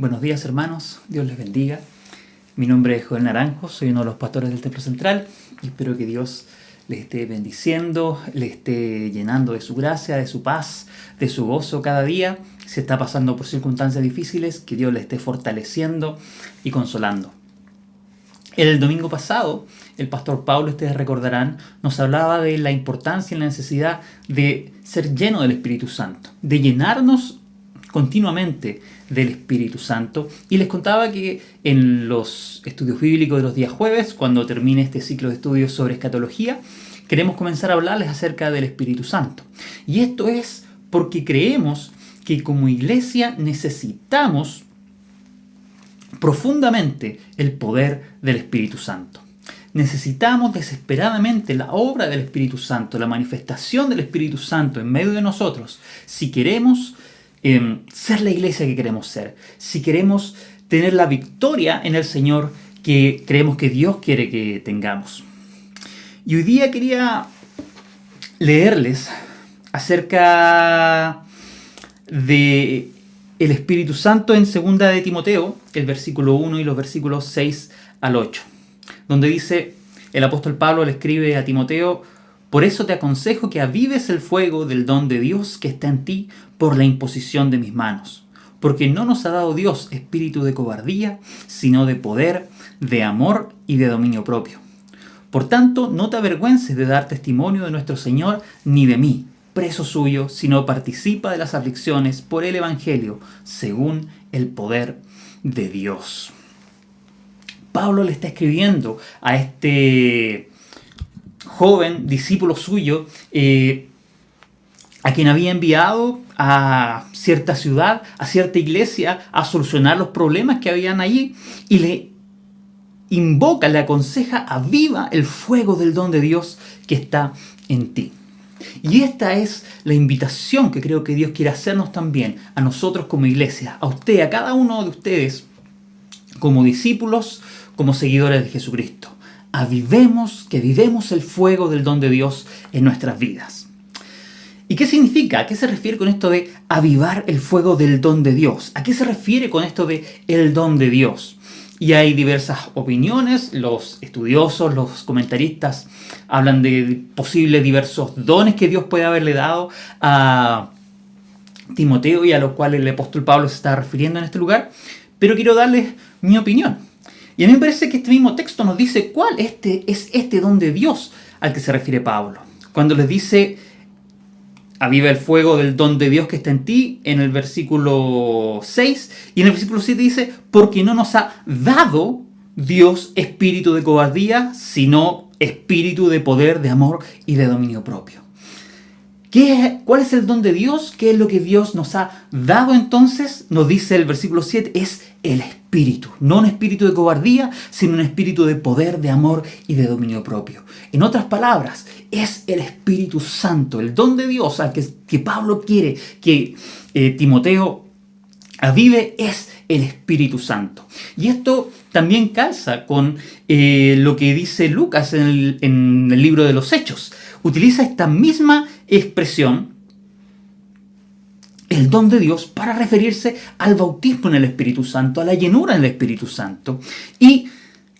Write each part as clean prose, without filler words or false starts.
Buenos días, hermanos, Dios les bendiga. Mi nombre es Joel Naranjo, soy uno de los pastores del Templo Central y espero que Dios les esté bendiciendo, les esté llenando de su gracia, de su paz, de su gozo cada día. Si está pasando por circunstancias difíciles, que Dios les esté fortaleciendo y consolando. El domingo pasado, el pastor Pablo, ustedes recordarán, nos hablaba de la importancia y la necesidad de ser lleno del Espíritu Santo, de llenarnos continuamente del Espíritu Santo, y les contaba que en los estudios bíblicos de los días jueves, cuando termine este ciclo de estudios sobre escatología, queremos comenzar a hablarles acerca del Espíritu Santo. Y esto es porque creemos que como iglesia necesitamos profundamente el poder del Espíritu Santo. Necesitamos desesperadamente la obra del Espíritu Santo, la manifestación del Espíritu Santo en medio de nosotros, si queremos ser la iglesia que queremos ser, si queremos tener la victoria en el Señor que creemos que Dios quiere que tengamos. Y hoy día quería leerles acerca de el Espíritu Santo en 2 de Timoteo, el versículo 1 y los versículos 6 al 8, donde dice, el apóstol Pablo le escribe a Timoteo: por eso te aconsejo que avives el fuego del don de Dios que está en ti por la imposición de mis manos. Porque no nos ha dado Dios espíritu de cobardía, sino de poder, de amor y de dominio propio. Por tanto, no te avergüences de dar testimonio de nuestro Señor ni de mí, preso suyo, sino participa de las aflicciones por el Evangelio, según el poder de Dios. Pablo le está escribiendo a este joven discípulo suyo, a quien había enviado a cierta ciudad, a cierta iglesia, a solucionar los problemas que habían allí, y le invoca, le aconseja: aviva el fuego del don de Dios que está en ti. Y esta es la invitación que creo que Dios quiere hacernos también a nosotros como iglesia, a usted, a cada uno de ustedes, como discípulos, como seguidores de Jesucristo. Avivemos, que vivemos el fuego del don de Dios en nuestras vidas. ¿Y qué significa? ¿A qué se refiere con esto de avivar el fuego del don de Dios? ¿A qué se refiere con esto de el don de Dios? Y hay diversas opiniones, los estudiosos, los comentaristas hablan de posibles diversos dones que Dios puede haberle dado a Timoteo y a los cuales el apóstol Pablo se está refiriendo en este lugar, pero quiero darles mi opinión. Y a mí me parece que este mismo texto nos dice cuál es este don de Dios al que se refiere Pablo. Cuando les dice: aviva el fuego del don de Dios que está en ti, en el versículo 6, y en el versículo 7 dice: porque no nos ha dado Dios espíritu de cobardía, sino espíritu de poder, de amor y de dominio propio. ¿Cuál es el don de Dios? ¿Qué es lo que Dios nos ha dado entonces? Nos dice el versículo 7, es el espíritu. No un espíritu de cobardía, sino un espíritu de poder, de amor y de dominio propio. En otras palabras, es el Espíritu Santo, el don de Dios al que Pablo quiere que Timoteo avive, es el Espíritu Santo. Y esto también calza con lo que dice Lucas en el libro de los Hechos. Utiliza esta misma expresión, el don de Dios, para referirse al bautismo en el Espíritu Santo, a la llenura en el Espíritu Santo. Y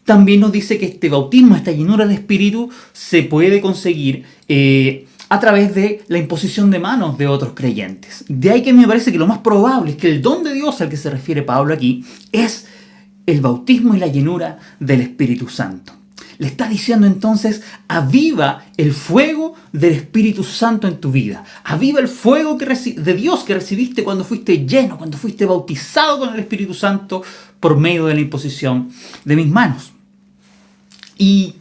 también nos dice que este bautismo, esta llenura del Espíritu, se puede conseguir a través de la imposición de manos de otros creyentes. De ahí que me parece que lo más probable es que el don de Dios al que se refiere Pablo aquí es el bautismo y la llenura del Espíritu Santo. Le está diciendo entonces: aviva el fuego del Espíritu Santo en tu vida. Aviva el fuego de Dios que recibiste cuando fuiste lleno, cuando fuiste bautizado con el Espíritu Santo por medio de la imposición de mis manos. ¿Y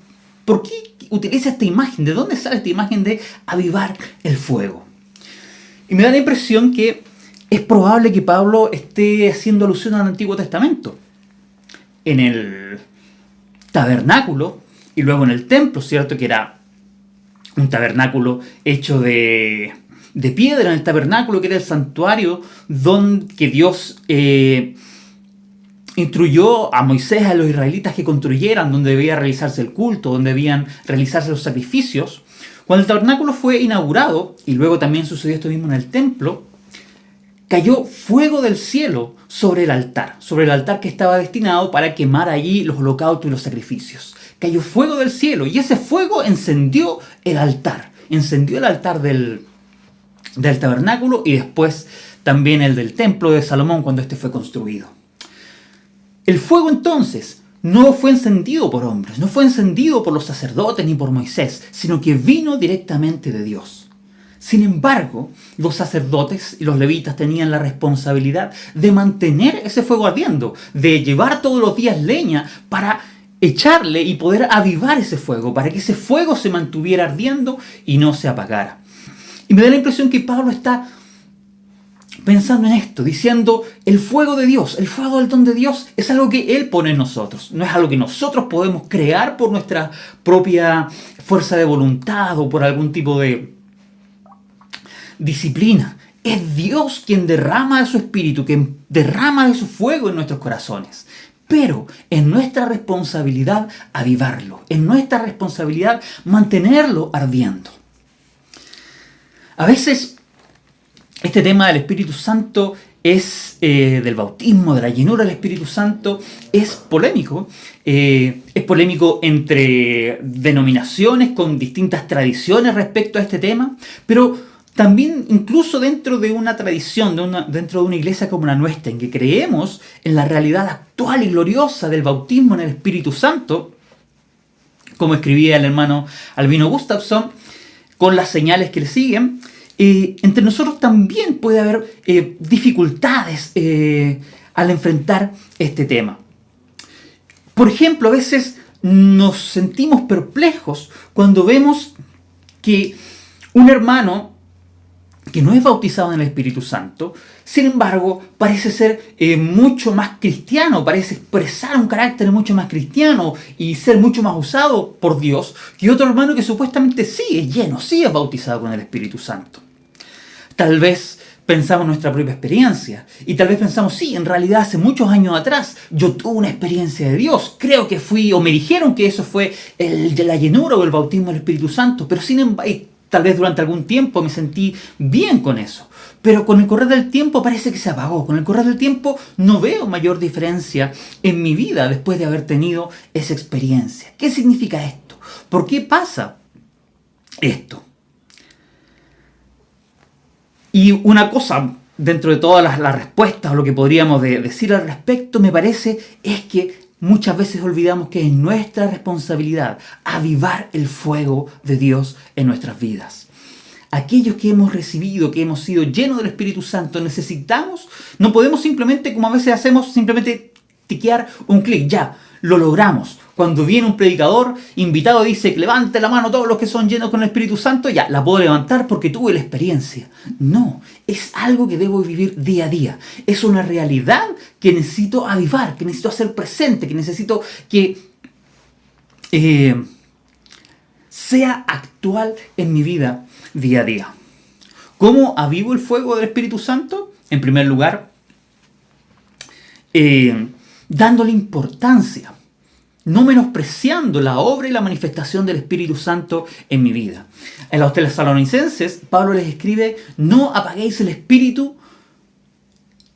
por qué utiliza esta imagen? ¿De dónde sale esta imagen de avivar el fuego? Y me da la impresión que es probable que Pablo esté haciendo alusión al Antiguo Testamento. En el tabernáculo y luego en el templo, ¿cierto? Que era un tabernáculo hecho de piedra. En el tabernáculo, que era el santuario que Dios instruyó a Moisés, a los israelitas, que construyeran, donde debía realizarse el culto, donde debían realizarse los sacrificios. Cuando el tabernáculo fue inaugurado, y luego también sucedió esto mismo en el templo, cayó fuego del cielo sobre el altar que estaba destinado para quemar allí los holocaustos y los sacrificios. Cayó fuego del cielo y ese fuego encendió el altar del tabernáculo y después también el del templo de Salomón cuando este fue construido. El fuego entonces no fue encendido por hombres, no fue encendido por los sacerdotes ni por Moisés, sino que vino directamente de Dios. Sin embargo, los sacerdotes y los levitas tenían la responsabilidad de mantener ese fuego ardiendo, de llevar todos los días leña para echarle y poder avivar ese fuego, para que ese fuego se mantuviera ardiendo y no se apagara. Y me da la impresión que Pablo está pensando en esto, diciendo, el fuego de Dios, el fuego del don de Dios es algo que Él pone en nosotros, no es algo que nosotros podemos crear por nuestra propia fuerza de voluntad o por algún tipo de disciplina. Es Dios quien derrama de su espíritu, quien derrama de su fuego en nuestros corazones. Pero es nuestra responsabilidad avivarlo, es nuestra responsabilidad mantenerlo ardiendo. A veces este tema del Espíritu Santo es del bautismo, de la llenura del Espíritu Santo, es polémico. Es polémico entre denominaciones con distintas tradiciones respecto a este tema, pero también incluso dentro de una tradición, dentro de una iglesia como la nuestra, en que creemos en la realidad actual y gloriosa del bautismo en el Espíritu Santo, como escribía el hermano Albino Gustafsson, con las señales que le siguen, entre nosotros también puede haber dificultades al enfrentar este tema. Por ejemplo, a veces nos sentimos perplejos cuando vemos que un hermano que no es bautizado en el Espíritu Santo, sin embargo, parece ser mucho más cristiano, parece expresar un carácter mucho más cristiano y ser mucho más usado por Dios que otro hermano que supuestamente sí es lleno, sí es bautizado con el Espíritu Santo. Tal vez pensamos en nuestra propia experiencia y tal vez pensamos, sí, en realidad hace muchos años atrás yo tuve una experiencia de Dios, creo que fui, o me dijeron que eso fue la llenura o el bautismo del Espíritu Santo, pero sin embargo, tal vez durante algún tiempo me sentí bien con eso, pero con el correr del tiempo parece que se apagó. Con el correr del tiempo no veo mayor diferencia en mi vida después de haber tenido esa experiencia. ¿Qué significa esto? ¿Por qué pasa esto? Y una cosa, dentro de todas las respuestas o lo que podríamos decir al respecto, me parece, es que muchas veces olvidamos que es nuestra responsabilidad avivar el fuego de Dios en nuestras vidas. Aquellos que hemos recibido, que hemos sido llenos del Espíritu Santo, necesitamos, no podemos simplemente, como a veces hacemos, simplemente tiquear un clic, ya, lo logramos. Cuando viene un predicador invitado dice que levante la mano todos los que son llenos con el Espíritu Santo, ya, la puedo levantar porque tuve la experiencia. No, es algo que debo vivir día a día. Es una realidad que necesito avivar, que necesito hacer presente, que necesito que sea actual en mi vida día a día. ¿Cómo avivo el fuego del Espíritu Santo? En primer lugar, dándole importancia, no menospreciando la obra y la manifestación del Espíritu Santo en mi vida. En los Tesalonicenses, Pablo les escribe, no apaguéis el Espíritu,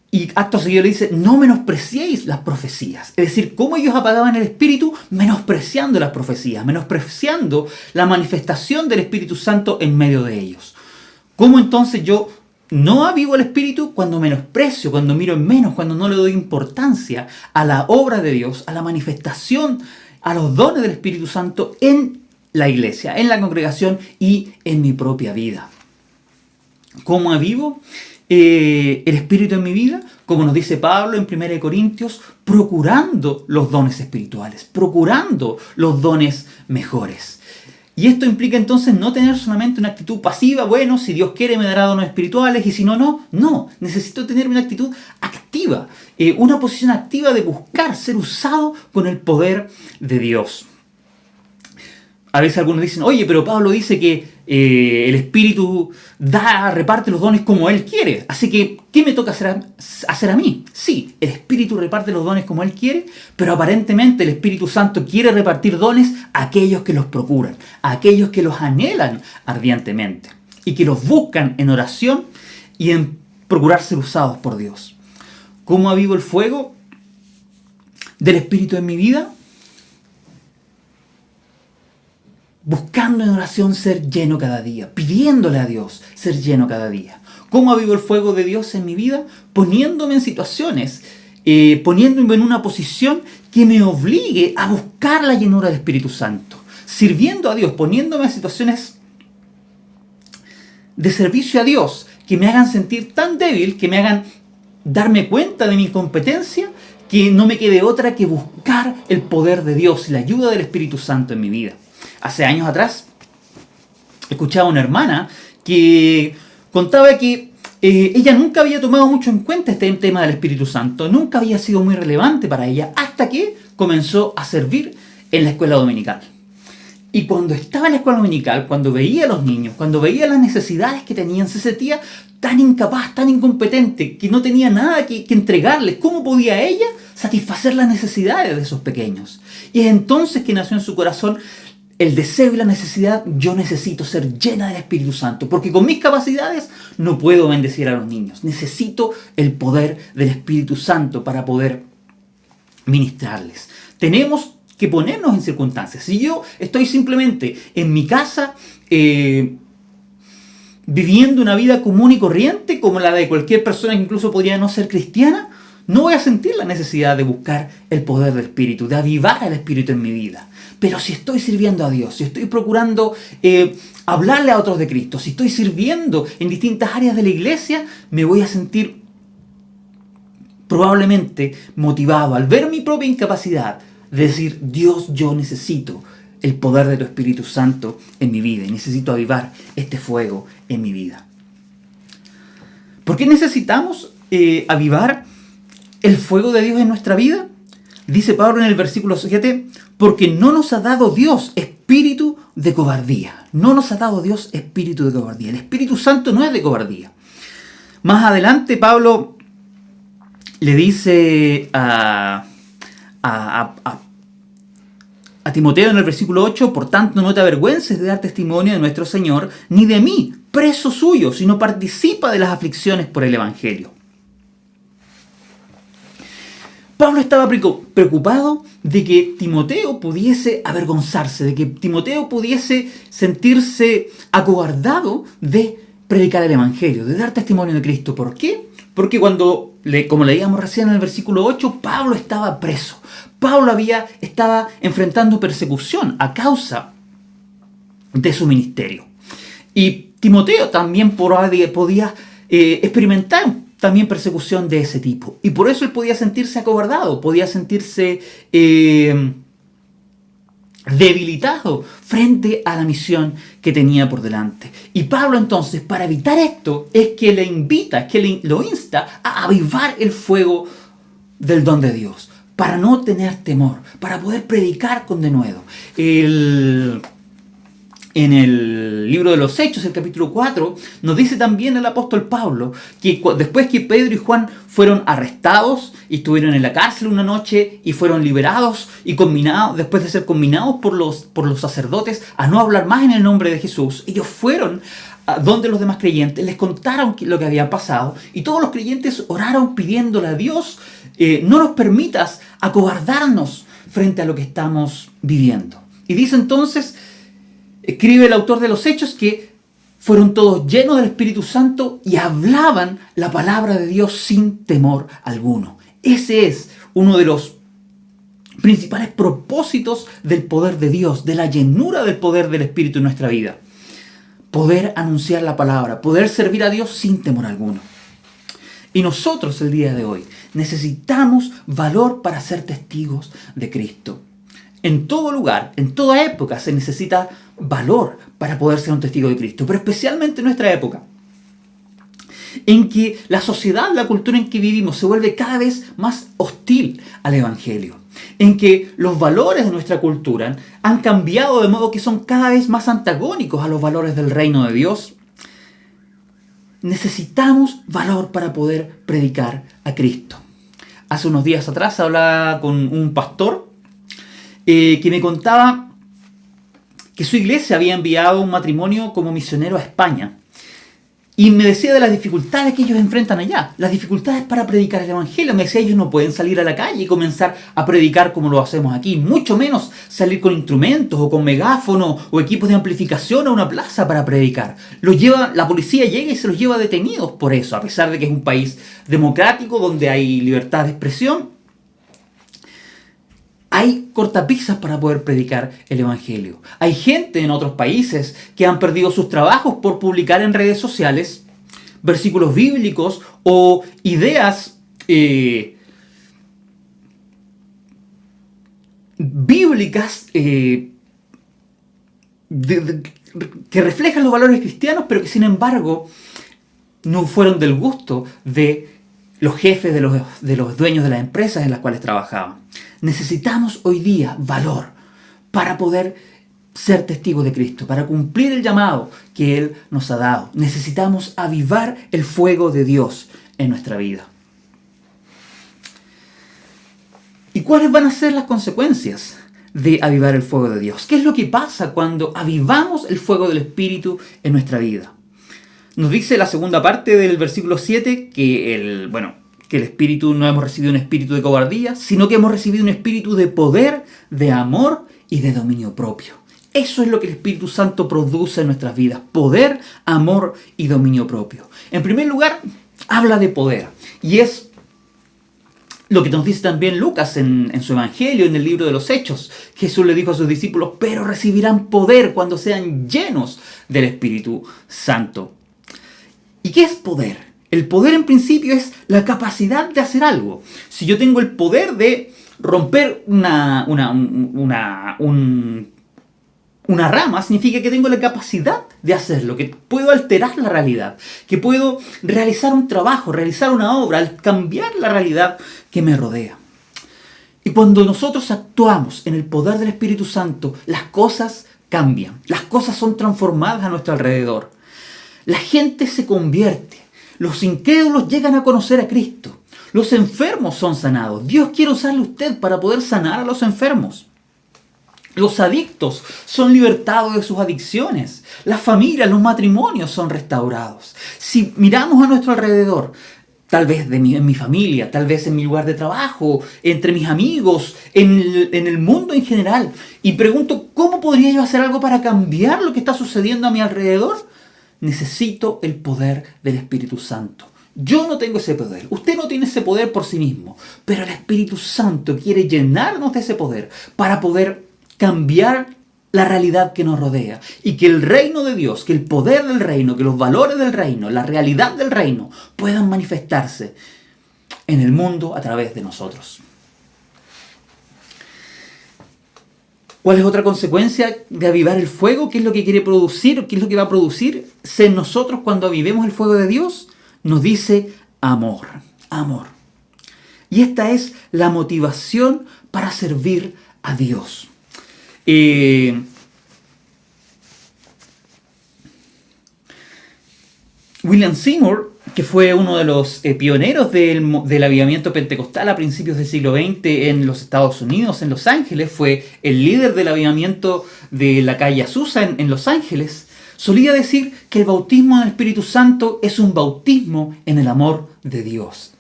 y acto seguido le dice, no menospreciéis las profecías. Es decir, ¿cómo ellos apagaban el Espíritu? Menospreciando las profecías, menospreciando la manifestación del Espíritu Santo en medio de ellos. ¿Cómo entonces yo no avivo el Espíritu? Cuando menosprecio, cuando miro en menos, cuando no le doy importancia a la obra de Dios, a la manifestación, a los dones del Espíritu Santo en la iglesia, en la congregación y en mi propia vida. ¿Cómo avivo el Espíritu en mi vida? Como nos dice Pablo en 1 Corintios, procurando los dones espirituales, procurando los dones mejores. Y esto implica entonces no tener solamente una actitud pasiva, bueno, si Dios quiere me dará dones espirituales y si no, no. No, necesito tener una actitud activa, una posición activa de buscar ser usado con el poder de Dios. A veces algunos dicen, oye, pero Pablo dice que el Espíritu reparte los dones como Él quiere. Así que, ¿qué me toca hacer a mí? Sí, el Espíritu reparte los dones como Él quiere, pero aparentemente el Espíritu Santo quiere repartir dones a aquellos que los procuran, a aquellos que los anhelan ardientemente y que los buscan en oración y en procurar ser usados por Dios. ¿Cómo avivo el fuego del Espíritu en mi vida? Buscando en oración ser lleno cada día, pidiéndole a Dios ser lleno cada día. ¿Cómo avivo el fuego de Dios en mi vida? Poniéndome en situaciones, poniéndome en una posición que me obligue a buscar la llenura del Espíritu Santo. Sirviendo a Dios, poniéndome en situaciones de servicio a Dios, que me hagan sentir tan débil, que me hagan darme cuenta de mi incompetencia, que no me quede otra que buscar el poder de Dios y la ayuda del Espíritu Santo en mi vida. Hace años atrás, escuchaba a una hermana que contaba que ella nunca había tomado mucho en cuenta este tema del Espíritu Santo, nunca había sido muy relevante para ella, hasta que comenzó a servir en la escuela dominical. Y cuando estaba en la escuela dominical, cuando veía a los niños, cuando veía las necesidades que tenían, se sentía tan incapaz, tan incompetente, que no tenía nada que entregarles. ¿Cómo podía ella satisfacer las necesidades de esos pequeños? Y es entonces que nació en su corazón el deseo y la necesidad: yo necesito ser llena del Espíritu Santo, porque con mis capacidades no puedo bendecir a los niños. Necesito el poder del Espíritu Santo para poder ministrarles. Tenemos que ponernos en circunstancias. Si yo estoy simplemente en mi casa viviendo una vida común y corriente como la de cualquier persona que incluso podría no ser cristiana, no voy a sentir la necesidad de buscar el poder del Espíritu, de avivar el Espíritu en mi vida. Pero si estoy sirviendo a Dios, si estoy procurando hablarle a otros de Cristo, si estoy sirviendo en distintas áreas de la iglesia, me voy a sentir probablemente motivado al ver mi propia incapacidad de decir: Dios, yo necesito el poder de tu Espíritu Santo en mi vida y necesito avivar este fuego en mi vida. ¿Por qué necesitamos avivar el fuego de Dios en nuestra vida? Dice Pablo en el versículo 7, porque no nos ha dado Dios espíritu de cobardía. No nos ha dado Dios espíritu de cobardía. El Espíritu Santo no es de cobardía. Más adelante Pablo le dice a Timoteo en el versículo 8, por tanto no te avergüences de dar testimonio de nuestro Señor, ni de mí, preso suyo, sino participa de las aflicciones por el Evangelio. Pablo estaba preocupado de que Timoteo pudiese avergonzarse, de que Timoteo pudiese sentirse acobardado de predicar el Evangelio, de dar testimonio de Cristo. ¿Por qué? Porque como leíamos recién en el versículo 8, Pablo estaba preso. Pablo estaba enfrentando persecución a causa de su ministerio. Y Timoteo también podía experimentar también persecución de ese tipo. Y por eso él podía sentirse acobardado, podía sentirse debilitado frente a la misión que tenía por delante. Y Pablo entonces, para evitar esto, es que lo insta a avivar el fuego del don de Dios, para no tener temor, para poder predicar con denuedo. En el libro de los Hechos, el capítulo 4, nos dice también el apóstol Pablo que después que Pedro y Juan fueron arrestados y estuvieron en la cárcel una noche y fueron liberados y después de ser conminados por los sacerdotes a no hablar más en el nombre de Jesús, ellos fueron a donde los demás creyentes, les contaron lo que había pasado y todos los creyentes oraron pidiéndole a Dios: no nos permitas acobardarnos frente a lo que estamos viviendo. Y dice entonces, escribe el autor de los Hechos, que fueron todos llenos del Espíritu Santo y hablaban la palabra de Dios sin temor alguno. Ese es uno de los principales propósitos del poder de Dios, de la llenura del poder del Espíritu en nuestra vida. Poder anunciar la palabra, poder servir a Dios sin temor alguno. Y nosotros el día de hoy necesitamos valor para ser testigos de Cristo. En todo lugar, en toda época se necesita valor para poder ser un testigo de Cristo, pero especialmente en nuestra época, en que la sociedad, la cultura en que vivimos se vuelve cada vez más hostil al Evangelio, en que los valores de nuestra cultura han cambiado de modo que son cada vez más antagónicos a los valores del reino de Dios. Necesitamos valor para poder predicar a Cristo. Hace unos días atrás hablaba con un pastor que me contaba que su iglesia había enviado un matrimonio como misionero a España. Y me decía de las dificultades que ellos enfrentan allá, las dificultades para predicar el Evangelio. Me decía, ellos no pueden salir a la calle y comenzar a predicar como lo hacemos aquí, mucho menos salir con instrumentos o con megáfono o equipos de amplificación a una plaza para predicar. La policía llega y se los lleva detenidos por eso, a pesar de que es un país democrático donde hay libertad de expresión. Hay cortapisas para poder predicar el Evangelio. Hay gente en otros países que han perdido sus trabajos por publicar en redes sociales versículos bíblicos o ideas bíblicas que reflejan los valores cristianos, pero que sin embargo no fueron del gusto de los jefes, de los dueños de las empresas en las cuales trabajaban. Necesitamos hoy día valor para poder ser testigos de Cristo, para cumplir el llamado que Él nos ha dado. Necesitamos avivar el fuego de Dios en nuestra vida. ¿Y cuáles van a ser las consecuencias de avivar el fuego de Dios? ¿Qué es lo que pasa cuando avivamos el fuego del Espíritu en nuestra vida? Nos dice la segunda parte del versículo 7 que el Espíritu no hemos recibido un espíritu de cobardía, sino que hemos recibido un espíritu de poder, de amor y de dominio propio. Eso es lo que el Espíritu Santo produce en nuestras vidas: poder, amor y dominio propio. En primer lugar, habla de poder, y es lo que nos dice también Lucas en su Evangelio, en el libro de los Hechos. Jesús le dijo a sus discípulos: pero recibirán poder cuando sean llenos del Espíritu Santo. ¿Y qué es poder? El poder en principio es la capacidad de hacer algo. Si yo tengo el poder de romper una rama, significa que tengo la capacidad de hacerlo, que puedo alterar la realidad, que puedo realizar un trabajo, realizar una obra, cambiar la realidad que me rodea. Y cuando nosotros actuamos en el poder del Espíritu Santo, las cosas cambian, las cosas son transformadas a nuestro alrededor. La gente se convierte. Los incrédulos llegan a conocer a Cristo. Los enfermos son sanados. Dios quiere usarle a usted para poder sanar a los enfermos. Los adictos son libertados de sus adicciones. Las familias, los matrimonios son restaurados. Si miramos a nuestro alrededor, tal vez en mi familia, tal vez en mi lugar de trabajo, entre mis amigos, en el mundo en general, y pregunto, ¿cómo podría yo hacer algo para cambiar lo que está sucediendo a mi alrededor? Necesito el poder del Espíritu Santo. Yo no tengo ese poder. Usted no tiene ese poder por sí mismo. Pero el Espíritu Santo quiere llenarnos de ese poder para poder cambiar la realidad que nos rodea. Y que el reino de Dios, que el poder del reino, que los valores del reino, la realidad del reino puedan manifestarse en el mundo a través de nosotros. ¿Cuál es otra consecuencia de avivar el fuego? ¿Qué es lo que quiere producir? ¿Qué es lo que va a producirse en nosotros cuando avivemos el fuego de Dios? Nos dice amor, amor. Y esta es la motivación para servir a Dios. William Seymour, que fue uno de los pioneros del avivamiento pentecostal a principios del siglo XX en los Estados Unidos, en Los Ángeles, fue el líder del avivamiento de la calle Azusa en Los Ángeles, solía decir que el bautismo en el Espíritu Santo es un bautismo en el amor de Dios.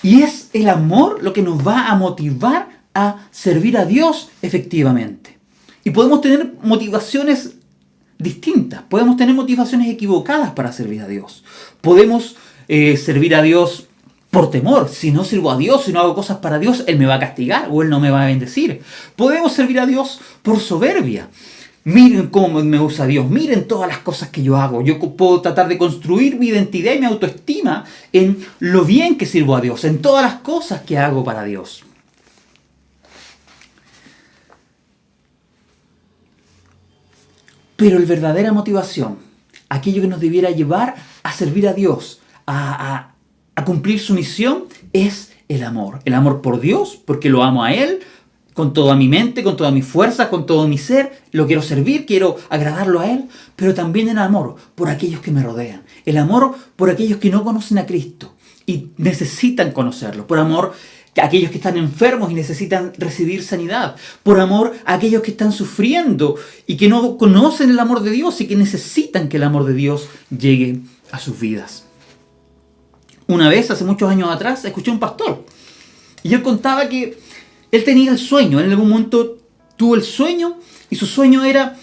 Y es el amor lo que nos va a motivar a servir a Dios efectivamente. Y podemos tener motivaciones distintas, podemos tener motivaciones equivocadas para servir a Dios. Podemos servir a Dios por temor. Si no sirvo a Dios, si no hago cosas para Dios, Él me va a castigar o Él no me va a bendecir. Podemos servir a Dios por soberbia. Miren cómo me usa Dios, miren todas las cosas que yo hago. Yo puedo tratar de construir mi identidad y mi autoestima en lo bien que sirvo a Dios, en todas las cosas que hago para Dios. Pero la verdadera motivación, aquello que nos debiera llevar a servir a Dios, a cumplir su misión, es el amor. El amor por Dios, porque lo amo a Él, con toda mi mente, con toda mi fuerza, con todo mi ser. Lo quiero servir, quiero agradarlo a Él, pero también el amor por aquellos que me rodean. El amor por aquellos que no conocen a Cristo y necesitan conocerlo. Por amor a aquellos que están enfermos y necesitan recibir sanidad, por amor a aquellos que están sufriendo y que no conocen el amor de Dios y que necesitan que el amor de Dios llegue a sus vidas. Una vez, hace muchos años atrás, escuché a un pastor y él contaba que él tenía el sueño, en algún momento tuvo el sueño y su sueño era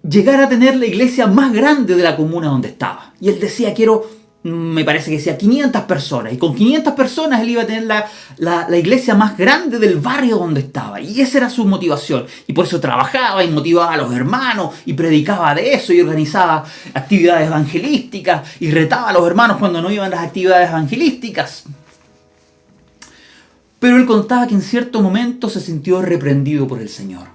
llegar a tener la iglesia más grande de la comuna donde estaba. Y él decía, me parece que decía 500 personas. Y con 500 personas él iba a tener la iglesia más grande del barrio donde estaba. Y esa era su motivación. Y por eso trabajaba y motivaba a los hermanos y predicaba de eso y organizaba actividades evangelísticas y retaba a los hermanos cuando no iban a las actividades evangelísticas. Pero él contaba que en cierto momento se sintió reprendido por el Señor.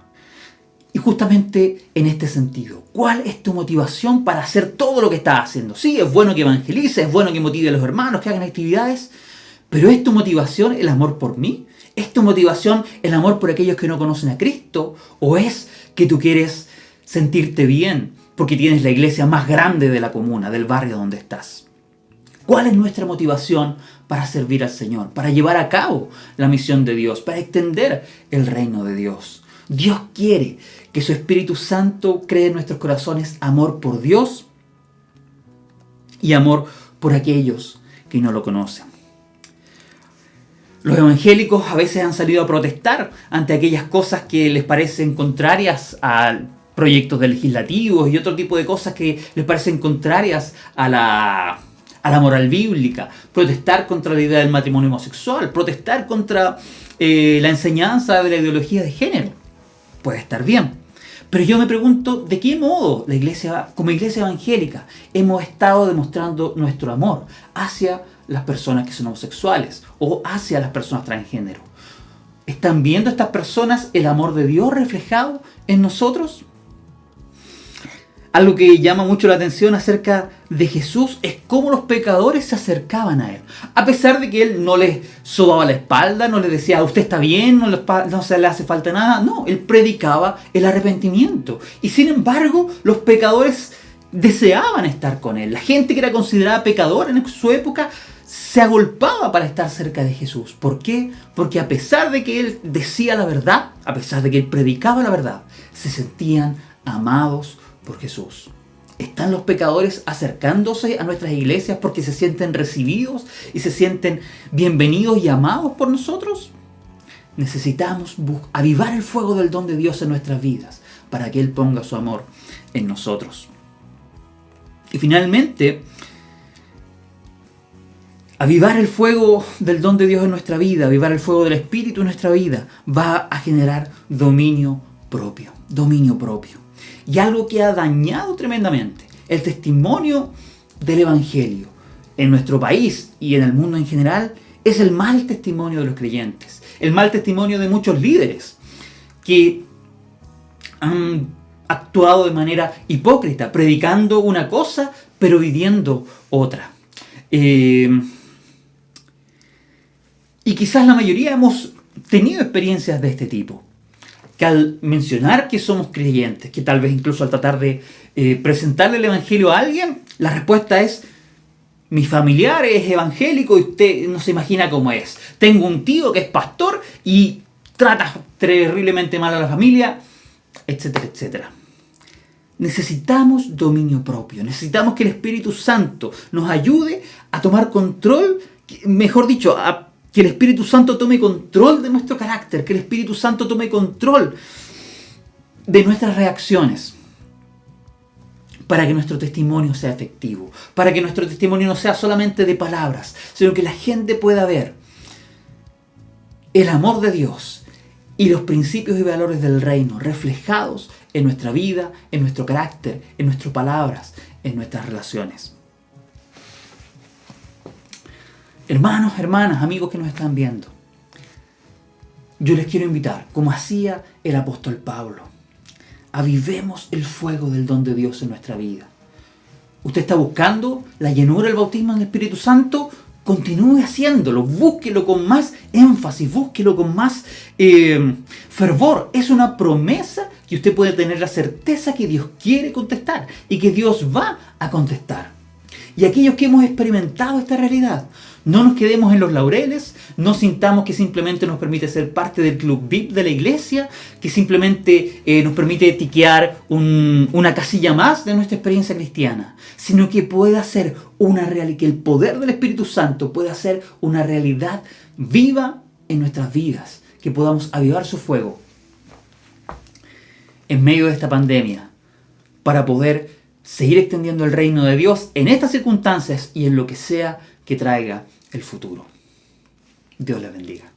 Y justamente en este sentido, ¿cuál es tu motivación para hacer todo lo que estás haciendo? Sí, es bueno que evangelices, es bueno que motive a los hermanos, que hagan actividades, pero ¿es tu motivación el amor por mí? ¿Es tu motivación el amor por aquellos que no conocen a Cristo? ¿O es que tú quieres sentirte bien porque tienes la iglesia más grande de la comuna, del barrio donde estás? ¿Cuál es nuestra motivación para servir al Señor, para llevar a cabo la misión de Dios, para extender el reino de Dios? Dios quiere que su Espíritu Santo cree en nuestros corazones amor por Dios y amor por aquellos que no lo conocen. Los evangélicos a veces han salido a protestar ante aquellas cosas que les parecen contrarias a proyectos legislativos y otro tipo de cosas que les parecen contrarias a la moral bíblica, protestar contra la idea del matrimonio homosexual, protestar contra la enseñanza de la ideología de género. Puede estar bien, pero yo me pregunto de qué modo la iglesia, como iglesia evangélica, hemos estado demostrando nuestro amor hacia las personas que son homosexuales o hacia las personas transgénero. ¿Están viendo estas personas el amor de Dios reflejado en nosotros? Algo que llama mucho la atención acerca de Jesús es cómo los pecadores se acercaban a Él. A pesar de que Él no les sobaba la espalda, no les decía, usted está bien, no se le hace falta nada. No, Él predicaba el arrepentimiento. Y sin embargo, los pecadores deseaban estar con Él. La gente que era considerada pecadora en su época se agolpaba para estar cerca de Jesús. ¿Por qué? Porque a pesar de que Él decía la verdad, a pesar de que Él predicaba la verdad, se sentían amados por Jesús. ¿Están los pecadores acercándose a nuestras iglesias porque se sienten recibidos y se sienten bienvenidos y amados por nosotros? Necesitamos avivar el fuego del don de Dios en nuestras vidas para que Él ponga su amor en nosotros. Y finalmente, avivar el fuego del don de Dios en nuestra vida, avivar el fuego del Espíritu en nuestra vida, va a generar dominio propio. Dominio propio. Y algo que ha dañado tremendamente el testimonio del Evangelio en nuestro país y en el mundo en general es el mal testimonio de los creyentes. El mal testimonio de muchos líderes que han actuado de manera hipócrita, predicando una cosa pero viviendo otra. Y quizás la mayoría hemos tenido experiencias de este tipo. Que al mencionar que somos creyentes, que tal vez incluso al tratar de presentarle el Evangelio a alguien, la respuesta es, mi familiar es evangélico y usted no se imagina cómo es. Tengo un tío que es pastor y trata terriblemente mal a la familia, etcétera, etcétera. Necesitamos dominio propio, necesitamos que el Espíritu Santo nos ayude a tomar control, mejor dicho, que el Espíritu Santo tome control de nuestro carácter, que el Espíritu Santo tome control de nuestras reacciones, para que nuestro testimonio sea efectivo, para que nuestro testimonio no sea solamente de palabras, sino que la gente pueda ver el amor de Dios y los principios y valores del reino reflejados en nuestra vida, en nuestro carácter, en nuestras palabras, en nuestras relaciones. Hermanos, hermanas, amigos que nos están viendo, yo les quiero invitar, como hacía el apóstol Pablo, avivemos el fuego del don de Dios en nuestra vida. ¿Usted está buscando la llenura del bautismo en el Espíritu Santo? Continúe haciéndolo, búsquelo con más énfasis, búsquelo con más fervor. Es una promesa que usted puede tener la certeza que Dios quiere contestar y que Dios va a contestar. y aquellos que hemos experimentado esta realidad. No nos quedemos en los laureles, no sintamos que simplemente nos permite ser parte del club VIP de la iglesia, que simplemente nos permite tiquear una casilla más de nuestra experiencia cristiana, sino que pueda ser una realidad, que el poder del Espíritu Santo pueda ser una realidad viva en nuestras vidas, que podamos avivar su fuego en medio de esta pandemia, para poder seguir extendiendo el reino de Dios en estas circunstancias y en lo que sea que traiga el futuro. Dios les bendiga.